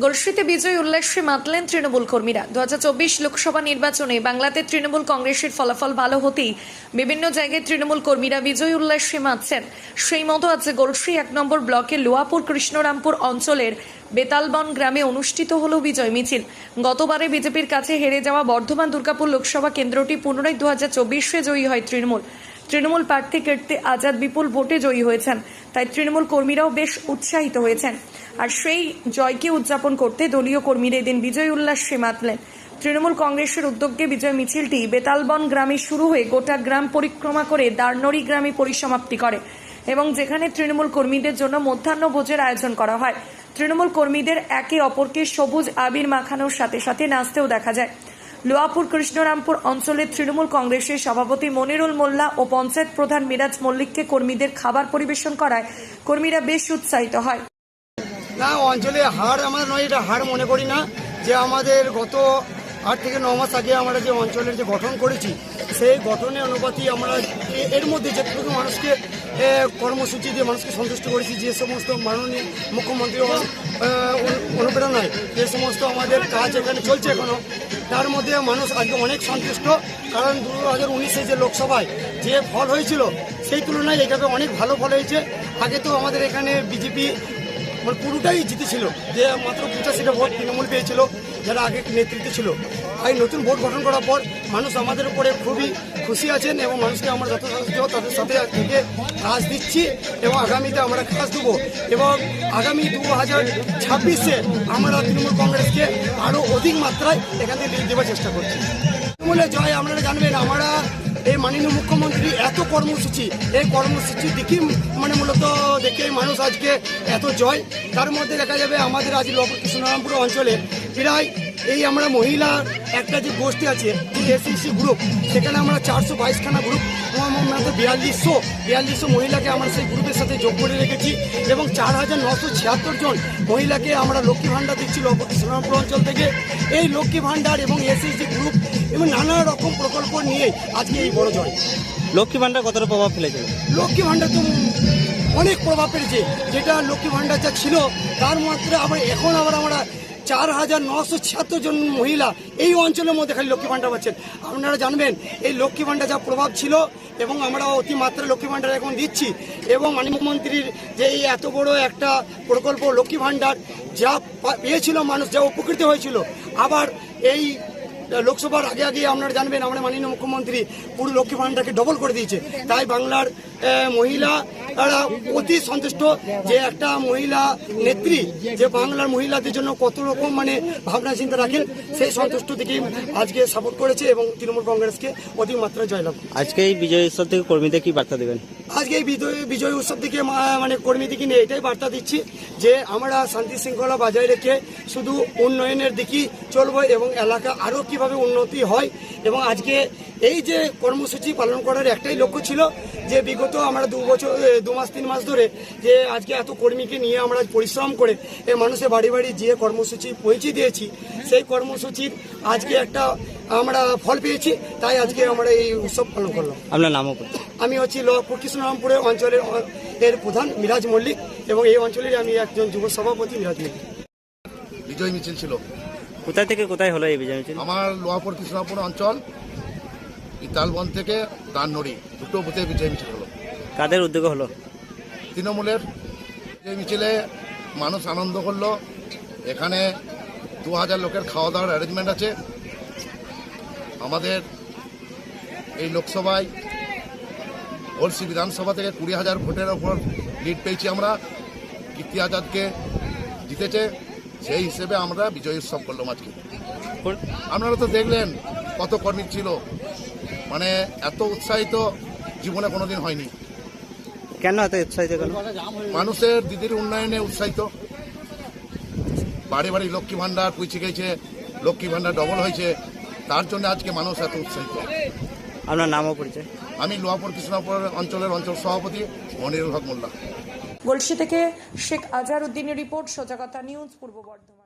গলসিতে বিজয় উল্লাসে মাতলেন তৃণমূল কর্মীরা। 2024 লোকসভা নির্বাচনে বাংলাতে তৃণমূল কংগ্রেসের ফলাফল ভালো হতেই বিভিন্ন জায়গায় তৃণমূল কর্মীরা বিজয় উল্লাসে মাতছেন। সেই মতো আছে গলসি 1 নম্বর ব্লকের লোহাপুর কৃষ্ণরামপুর অঞ্চলের বেতালবন গ্রামে অনুষ্ঠিত হলো বিজয় মিছিল। গতবারে বিজেপির কাছে হেরে যাওয়া বর্ধমান দুর্গাপুর লোকসভা কেন্দ্রটি পুনরায় 2024-এ জয়ী হয় তৃণমূল প্রার্থী কীর্তি আজাদ বিপুল ভোটে জয়ী হয়েছেন। তাই তৃণমূল কর্মীরাও বেশ উৎসাহিত হয়েছেন। আর সেই জয়কে উদযাপন করতে দলীয় কর্মীরা এদিন বিজয় উল্লাসে মাতলেন। তৃণমূল কংগ্রেসের উদ্যোগে বিজয় মিছিলটি বেতালবন গ্রামে শুরু হয়ে গোটা গ্রাম পরিক্রমা করে দারনড়ি গ্রামে পরিসমাপ্তি করে এবং যেখানে তৃণমূল কর্মীদের জন্য মধ্যাহ্ন ভোজের আয়োজন করা হয়। তৃণমূল কর্মীদের একে অপরকে সবুজ আবির মাখানোর সাথে সাথে নাচতেও দেখা যায়। লোহাপুর কৃষ্ণরামপুর অঞ্চলের তৃণমূল কংগ্রেসের সভাপতি মনিরুল মোল্লা ও পঞ্চায়েত প্রধান মিরাজ মল্লিককে কর্মীদের খাবার পরিবেশন করায় কর্মীরা বেশ উৎসাহিত হয়। না, অঞ্চলে হার আমাদের নয়, এটা হার মনে করি না। যে আমাদের গত 8 থেকে 9 মাস আগে আমরা যে অঞ্চলের যে গঠন করেছি, সেই গঠনের অনুপাতে আমরা এর মধ্যে যেটুকু মানুষকে কর্মসূচি দিয়ে মানুষকে সন্তুষ্ট করেছি, যে সমস্ত মাননীয় মুখ্যমন্ত্রী অনুপ্রেরণায় যে সমস্ত আমাদের কাজ এখানে চলছে এখনও, তার মধ্যে মানুষ আজকে অনেক সন্তুষ্ট। কারণ 2019-এ যে লোকসভায় যে ফল হয়েছিল সেই তুলনায় এটাকে অনেক ভালো ফল হয়েছে। আগে তো আমাদের এখানে বিজেপি পুরোটাই জিতেছিল, যে মাত্র 85টা ভোট তৃণমূল পেয়েছিল যারা আগে নেতৃত্বে ছিল। এই নতুন ভোট গঠন করার পর মানুষ আমাদের উপরে খুবই খুশি আছেন এবং মানুষকে আমরা যত সাহায্য তাদের সাথে থেকে কাজ দিচ্ছি এবং আগামীতে আমরা কাজ দেবো এবং আগামী 2026-এ আমরা তৃণমূল কংগ্রেসকে আরও অধিক মাত্রায় এখান থেকে দেওয়ার চেষ্টা করছি। তৃণমূলের জয় আপনারা জানবেন, আমরা এই মাননীয় মুখ্যমন্ত্রী এত কর্মসূচি, এই কর্মসূচি দেখি মূলত দেখে মানুষ আজকে এত জয়। তার মধ্যে দেখা যাবে আমাদের আজ লোহাপুর কৃষ্ণরামপুর অঞ্চলে প্রায় এই আমরা মহিলা একটা যে গোষ্ঠী আছে এসসি গ্রুপ, সেখানে আমরা 422খানা গ্রুপ 4200 মহিলাকে আমরা সেই গ্রুপের সাথে যোগ করে রেখেছি এবং 4976 জন মহিলাকে আমরা লক্ষ্মী ভাণ্ডার দিচ্ছি লোহাপুর কৃষ্ণরামপুর অঞ্চল থেকে। এই লক্ষ্মী ভাণ্ডার এবং এসএসজি গ্রুপ এবং নানা রকম প্রকল্প নিয়ে আজকে এই বড় জয়। লক্ষ্মী ভাণ্ডার কতটা প্রভাব ফেলেছে? লক্ষ্মী ভাণ্ডার তো অনেক প্রভাব ফেলেছে। যেটা লক্ষ্মী ভাণ্ডার যা ছিল তার মাত্রা এখন আমরা 4976 জন মহিলা এই অঞ্চলের মধ্যে খালি লক্ষ্মী ভাণ্ডার পাচ্ছেন। আপনারা জানবেন এই লক্ষ্মী ভাণ্ডার যা প্রভাব ছিল এবং আমরা অতিমাত্রায় লক্ষ্মী ভাণ্ডার এখন দিচ্ছি এবং মাননীয় মুখ্যমন্ত্রীর যে এই এত বড় একটা প্রকল্প লক্ষ্মী ভাণ্ডার যা পেয়েছিল মানুষ, যা উপকৃত হয়েছিল, আবার এই লোকসভার আগে আপনারা জানবেন আমরা মাননীয় মুখ্যমন্ত্রী পুরো লক্ষ্মী ভাণ্ডারকে ডবল করে দিয়েছে। তাই বাংলার মহিলারা অতি সন্তুষ্ট যে একটা মহিলা নেত্রী যে বাংলার মহিলাদের জন্য কত রকম ভাবনা চিন্তা রাখেন, সেই সন্তুষ্ট থেকে আজকে সাপোর্ট করেছে এবং তৃণমূল কংগ্রেসকে অধিক মাত্রায় জয়লাভ। আজকে এই বিজয় উৎসব থেকে কর্মীদের কি বার্তা দেবেন? আজকে এই বিজয় উৎসব থেকে কর্মীদেরকে নিয়ে এটাই বার্তা দিচ্ছি যে আমরা শান্তি শৃঙ্খলা বজায় রেখে শুধু উন্নয়নের দিকেই চলবো এবং এলাকা আরও কিভাবে উন্নতি হয়। এবং আজকে এই যে কর্মসূচি পালন করার একটাই লক্ষ্য ছিল যে বিগত আমরা 2 মাস 3 মাস ধরে যে আজকে এত কর্মীকে নিয়ে আমরা পরিশ্রম করে মানুষের বাড়ি বাড়ি যে কর্মসূচি পৌঁছে দিয়েছি, সেই কর্মসূচির আজকে একটা আমরা ফল পেয়েছি। তাই আজকে আমরা এই উৎসব পালন করলাম। আপনার নামও? আমি হচ্ছি লোহাপুর কৃষ্ণরামপুরের অঞ্চলের এর প্রধান মিরাজ মল্লিক এবং এই অঞ্চলের আমি একজন যুব সভাপতি মিরাজ মল্লিক। বিজয় মিছিল ছিল। কোথায় থেকে কোথায় হলো এই বিজয় মিছিল? আমার লোহাপুর কৃষ্ণরামপুর অঞ্চল ইতালবন থেকে দাননড়ি দুটো বুথে বিজয় মিছিল হলো। কাদের উদ্যোগে হলো? তৃণমূলের। বিজয় মিছিলে মানুষ আনন্দ করলো। এখানে 2000 লোকের খাওয়া দাওয়ার অ্যারেঞ্জমেন্ট আছে। আমাদের এই লোকসভায় গলসি বিধানসভা থেকে 20,000 ভোটের ওপর লিড পেয়েছি আমরা। কীর্তি আজাদকে জিতেছে, সেই হিসেবে আমরা বিজয় উৎসব করলাম আজকে। আপনারা তো দেখলেন কত কর্মী ছিল, এত উৎসাহিত জীবনে কোনোদিন হয়নি। কেন এত উৎসাহিত? কেন? মানুষের দিদির উন্নয়নে উৎসাহিত। বাড়ি বাড়ি লক্ষ্মী ভাণ্ডার পৌঁছে গেছে, লক্ষ্মী ভাণ্ডার ডবল হয়েছে, তার জন্য আজকে মানুষ এত উৎসাহিত। আপনার নামও পরিচয়? আমি লোহাপুর কৃষ্ণরামপুর অঞ্চলের অঞ্চল সভাপতি মনিরুল হক মোল্লা। গলসি থেকে শেখ আজহার উদ্দিনের রিপোর্ট, সোজা কথা নিউজ, পূর্ব বর্ধমান।